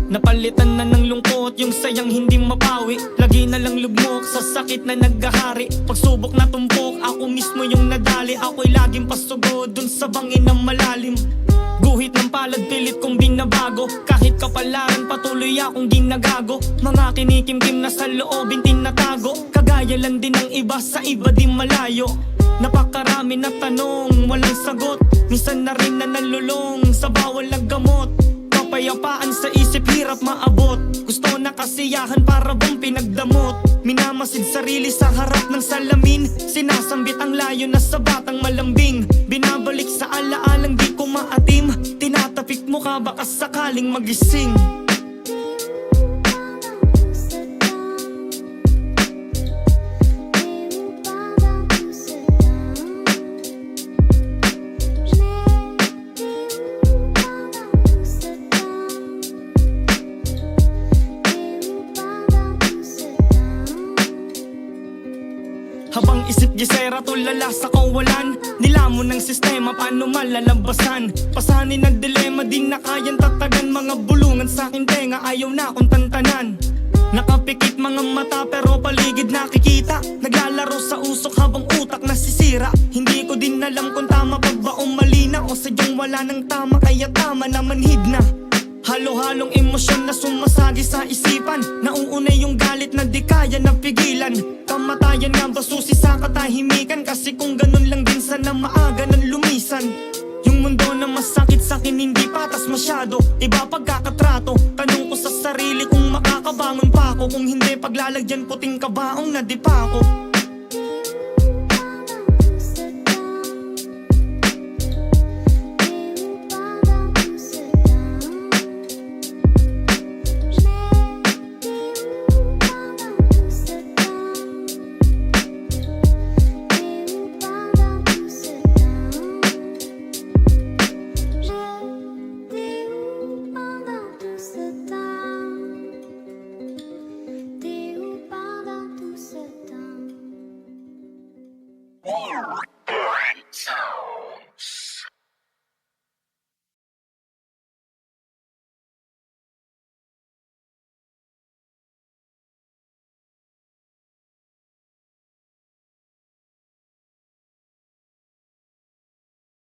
Napalitan na ng lungkot, yung sayang hindi mapawi. Lagi na lang lugmok sa sakit na naggahari. Pagsubok na tumpok, ako mismo yung nadali. Ako'y laging pasugod dun sa bangin ng malalim. Guhit ng palad, pilit kong binabago. Kahit kapalaran, patuloy akong ginagago. Mga kinikimkim na sa loobin tinatago. Kagaya lang din ng iba, sa iba din malayo. Napakarami na tanong, walang sagot. Minsan na rin na nalulong sa bawal na gamot. Kapayapaan sa isip, hirap maabot. Gusto na kasiyahan para bang pinagdamot. Minamasid sarili sa harap ng salamin. Sinasambit ang layo na sa batang malambing. Binabalik sa alaalang di ko maatim. Tinatapik mo ka baka sakaling magising. Habang isip gisera tulala sa kawalan. Nilamon ng sistema paano malalabasan. Pasanin ng dilema di na kayang tatagan. Mga bulungan sa akin tenga ayaw na akong tantanan. Nakapikit mga mata pero paligid nakikita. Naglalaro sa usok habang utak nasisira. Hindi ko din alam kung tama pag ba o mali na. O sadyang wala ng tama kaya tama na manhid na. Halo-halong emosyon na sumasagi sa isipan. Nauunay yung galit na di kaya napigilan. Kamatayan nga ba susi sa katahimikan? Kasi kung ganun lang din sana maaga ng lumisan. Yung mundo na masakit sa'kin hindi patas masyado. Iba pagkakatrato. Tanong ko sa sarili kung makakabangon pa ako. Kung hindi paglalagyan puting kabaong na di pa ako.